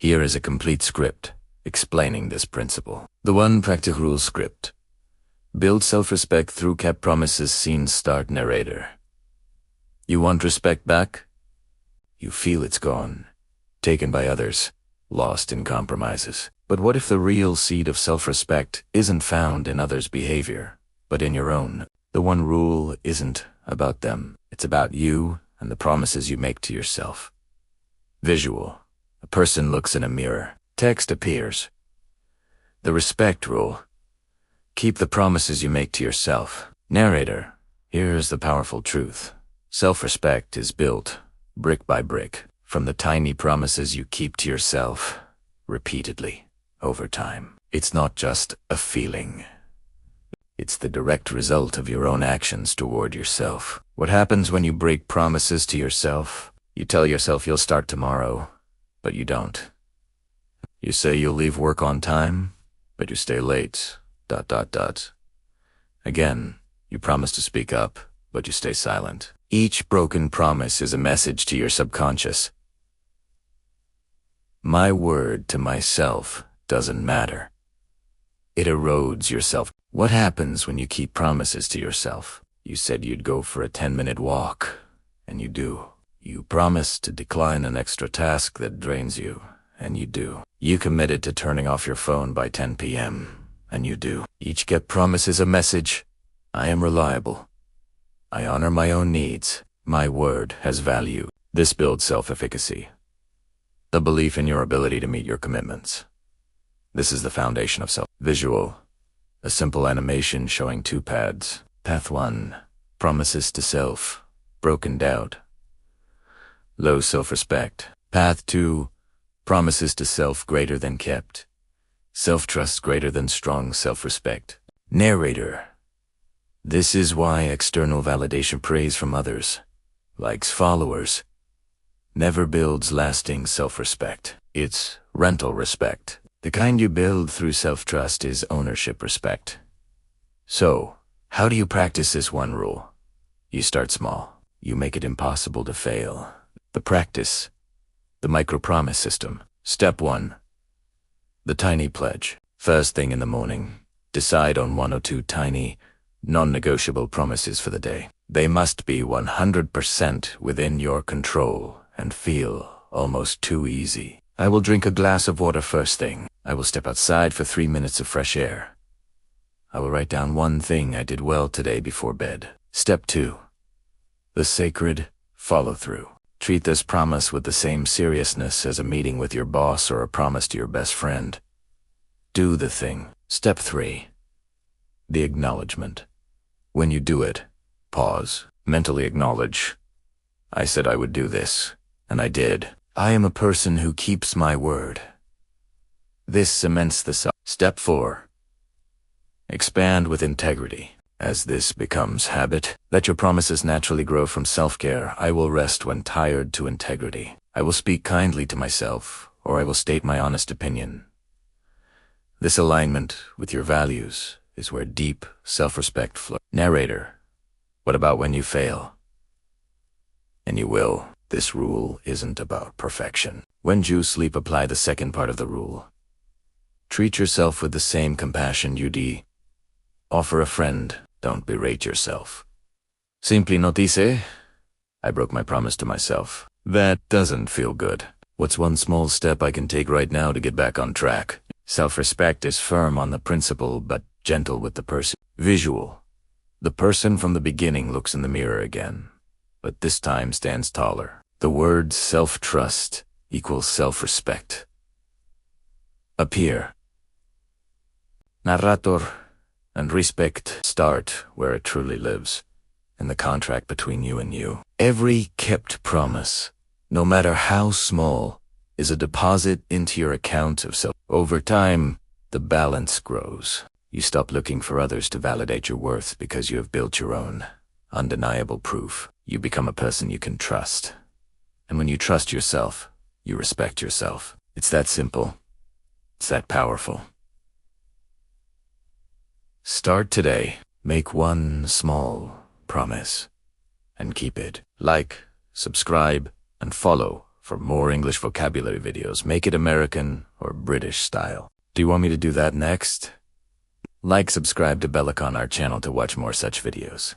Here is a complete script explaining this principle. The one practical rule script. Build self-respect through kept promises. Scene start. Narrator. You want respect back? You feel it's gone, taken by others, lost in compromises. But what if the real seed of self-respect isn't found in others' behavior, but in your own? The one rule isn't about them. It's about you and the promises you make to yourself. Visual. A person looks in a mirror. Text appears. The respect rule. Keep the promises you make to yourself. Narrator. Here's the powerful truth. Self-respect is built, brick by brick, from the tiny promises you keep to yourself, repeatedly, over time. It's not just a feeling. It's the direct result of your own actions toward yourself. What happens when you break promises to yourself? You tell yourself you'll start tomorrow, but you don't. You say you'll leave work on time, but you stay late, ... Again, you promise to speak up, but you stay silent. Each broken promise is a message to your subconscious. My word to myself doesn't matter. It erodes yourself. What happens when you keep promises to yourself? You said you'd go for a 10-minute walk, and you do. You promised to decline an extra task that drains you, and you do. You committed to turning off your phone by 10 p.m., and you do. Each kept promise is a message. I am reliable. I honor my own needs. My word has value. This builds self-efficacy. The belief in your ability to meet your commitments. This is the foundation of self-visual. A simple animation showing 2 paths. Path 1. Promises to self. Broken doubt. Low self-respect. Path 2. Promises to self greater than kept. Self-trust greater than strong self-respect. Narrator. This is why external validation, praise from others, likes, followers, never builds lasting self-respect. It's rental respect. The kind you build through self-trust is ownership respect. So, how do you practice this one rule? You start small. You make it impossible to fail. The practice. The micro-promise system. Step 1. The tiny pledge. First thing in the morning, decide on 1 or 2 tiny, non-negotiable promises for the day. They must be 100% within your control and feel almost too easy. I will drink a glass of water first thing. I will step outside for 3 minutes of fresh air. I will write down 1 thing I did well today before bed. Step 2. The sacred follow-through. Treat this promise with the same seriousness as a meeting with your boss or a promise to your best friend. Do the thing. Step 3. The acknowledgement. When you do it, pause. Mentally acknowledge. I said I would do this, and I did. I am a person who keeps my word. This cements the self. Step 4. Expand with integrity. As this becomes habit, let your promises naturally grow from self-care. I will rest when tired to integrity. I will speak kindly to myself, or I will state my honest opinion. This alignment with your values is where deep self-respect flows. Narrator. What about when you fail? And you will. This rule isn't about perfection. When you sleep, apply the second part of the rule. Treat yourself with the same compassion you'd offer a friend. Don't berate yourself. Simply no dice. I broke my promise to myself. That doesn't feel good. What's one small step I can take right now to get back on track? Self-respect is firm on the principle, but gentle with the person. Visual. The person from the beginning looks in the mirror again, but this time stands taller. The word self-trust equals self-respect. Appear. Narrator and respect start where it truly lives, in the contract between you and you. Every kept promise, no matter how small, is a deposit into your account of self. Over time, the balance grows. You stop looking for others to validate your worth because you have built your own undeniable proof. You become a person you can trust. And when you trust yourself, you respect yourself. It's that simple. It's that powerful. Start today. Make one small promise and keep it. Like, subscribe, and follow For more English vocabulary videos, make it American or British style. Do you want me to do that next? Like, subscribe to Bellicon, our channel, to watch more such videos.